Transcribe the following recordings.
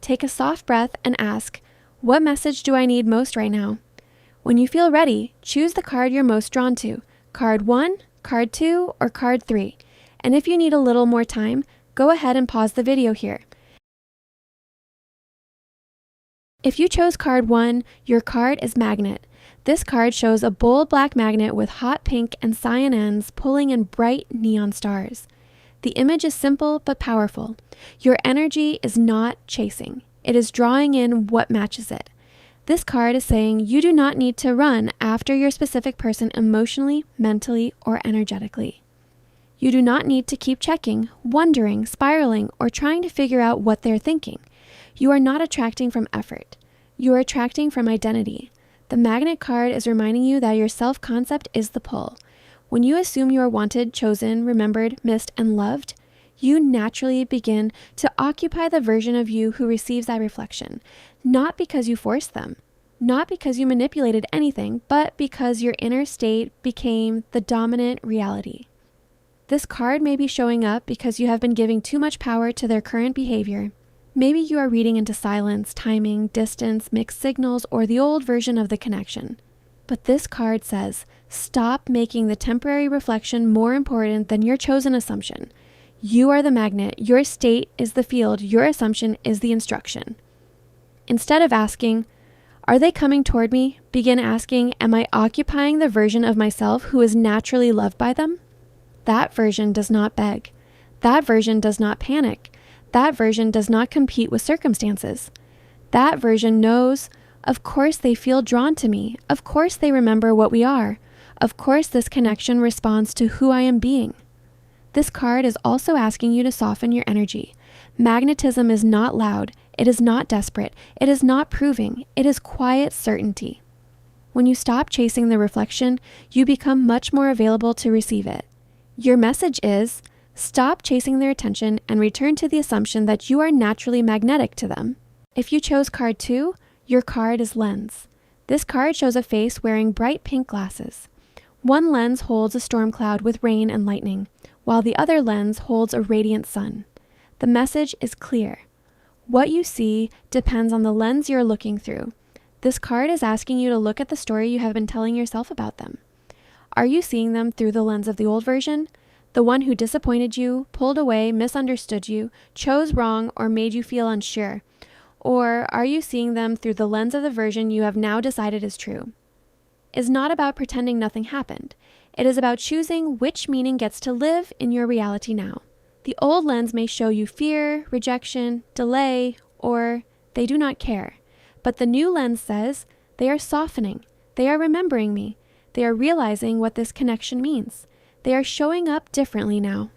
take a soft breath and ask, what message do I need most right now? When you feel ready, choose the card you're most drawn to, card 1, card 2, or card 3. And if you need a little more time, go ahead and pause the video here. If you chose card 1, your card is Magnet. This card shows a bold black magnet with hot pink and cyan ends pulling in bright neon stars. The image is simple but powerful. Your energy is not chasing. It is drawing in what matches it. This card is saying you do not need to run after your specific person emotionally, mentally, or energetically. You do not need to keep checking, wondering, spiraling, or trying to figure out what they're thinking. You are not attracting from effort. You are attracting from identity. The Magnet card is reminding you that your self-concept is the pull. When you assume you are wanted, chosen, remembered, missed, and loved, you naturally begin to occupy the version of you who receives that reflection, not because you forced them, not because you manipulated anything, but because your inner state became the dominant reality. This card may be showing up because you have been giving too much power to their current behavior. Maybe you are reading into silence, timing, distance, mixed signals, or the old version of the connection. But this card says, stop making the temporary reflection more important than your chosen assumption. You are the magnet, your state is the field, your assumption is the instruction. Instead of asking, are they coming toward me? Begin asking, am I occupying the version of myself who is naturally loved by them? That version does not beg. That version does not panic. That version does not compete with circumstances. That version knows, of course they feel drawn to me. Of course they remember what we are. Of course this connection responds to who I am being. This card is also asking you to soften your energy. Magnetism is not loud. It is not desperate. It is not proving. It is quiet certainty. When you stop chasing the reflection, you become much more available to receive it. Your message is, stop chasing their attention and return to the assumption that you are naturally magnetic to them. If you chose card 2, your card is Lens. This card shows a face wearing bright pink glasses. One lens holds a storm cloud with rain and lightning, while the other lens holds a radiant sun. The message is clear. What you see depends on the lens you're looking through. This card is asking you to look at the story you have been telling yourself about them. Are you seeing them through the lens of the old version? The one who disappointed you, pulled away, misunderstood you, chose wrong, or made you feel unsure? Or are you seeing them through the lens of the version you have now decided is true? It's not about pretending nothing happened. It is about choosing which meaning gets to live in your reality now. The old lens may show you fear, rejection, delay, or they do not care. But the new lens says, they are softening. They are remembering me. They are realizing what this connection means. They are showing up differently now.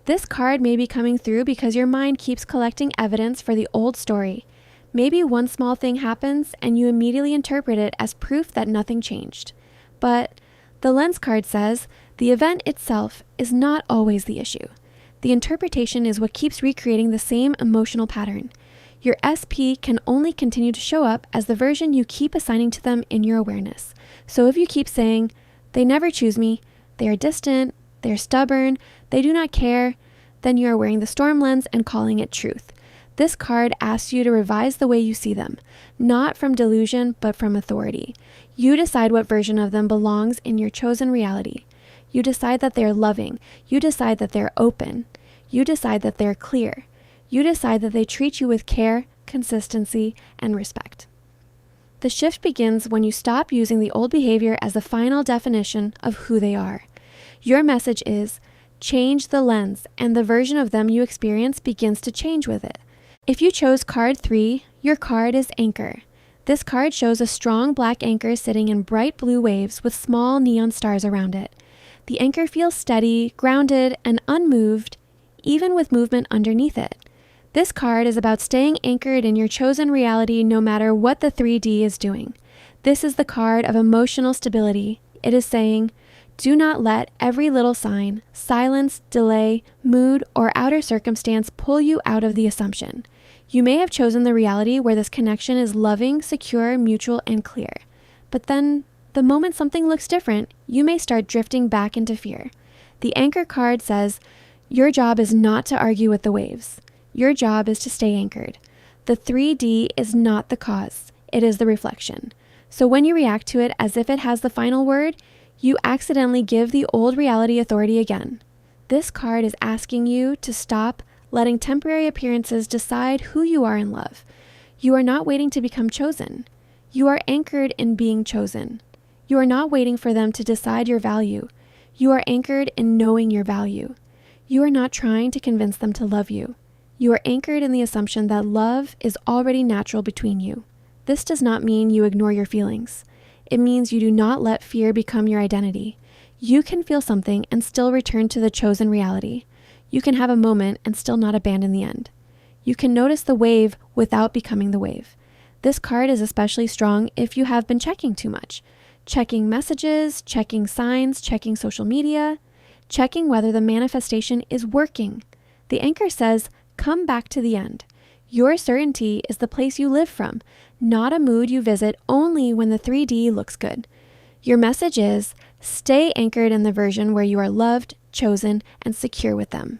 This card may be coming through because your mind keeps collecting evidence for the old story. Maybe one small thing happens and you immediately interpret it as proof that nothing changed. But the lens card says the event itself is not always the issue. The interpretation is what keeps recreating the same emotional pattern. Your SP can only continue to show up as the version you keep assigning to them in your awareness. So if you keep saying, they never choose me, they are distant, they are stubborn, they do not care, then you are wearing the storm lens and calling it truth. This card asks you to revise the way you see them, not from delusion, but from authority. You decide what version of them belongs in your chosen reality. You decide that they are loving. You decide that they're open. You decide that they're clear. You decide that they treat you with care, consistency, and respect. The shift begins when you stop using the old behavior as the final definition of who they are. Your message is, change the lens, and the version of them you experience begins to change with it. If you chose card 3, your card is Anchor. This card shows a strong black anchor sitting in bright blue waves with small neon stars around it. The anchor feels steady, grounded, and unmoved, even with movement underneath it. This card is about staying anchored in your chosen reality no matter what the 3D is doing. This is the card of emotional stability. It is saying, do not let every little sign, silence, delay, mood, or outer circumstance pull you out of the assumption. You may have chosen the reality where this connection is loving, secure, mutual, and clear. But then, the moment something looks different, you may start drifting back into fear. The anchor card says, your job is not to argue with the waves. Your job is to stay anchored. The 3D is not the cause, it is the reflection. So when you react to it as if it has the final word, you accidentally give the old reality authority again. This card is asking you to stop letting temporary appearances decide who you are in love. You are not waiting to become chosen. You are anchored in being chosen. You are not waiting for them to decide your value. You are anchored in knowing your value. You are not trying to convince them to love you. You are anchored in the assumption that love is already natural between you. This does not mean you ignore your feelings. It means you do not let fear become your identity. You can feel something and still return to the chosen reality. You can have a moment and still not abandon the end. You can notice the wave without becoming the wave. This card is especially strong if you have been checking too much. Checking messages, checking signs, checking social media, checking whether the manifestation is working. The anchor says, come back to the end. Your certainty is the place you live from, not a mood you visit only when the 3D looks good. Your message is, stay anchored in the version where you are loved, chosen, and secure with them.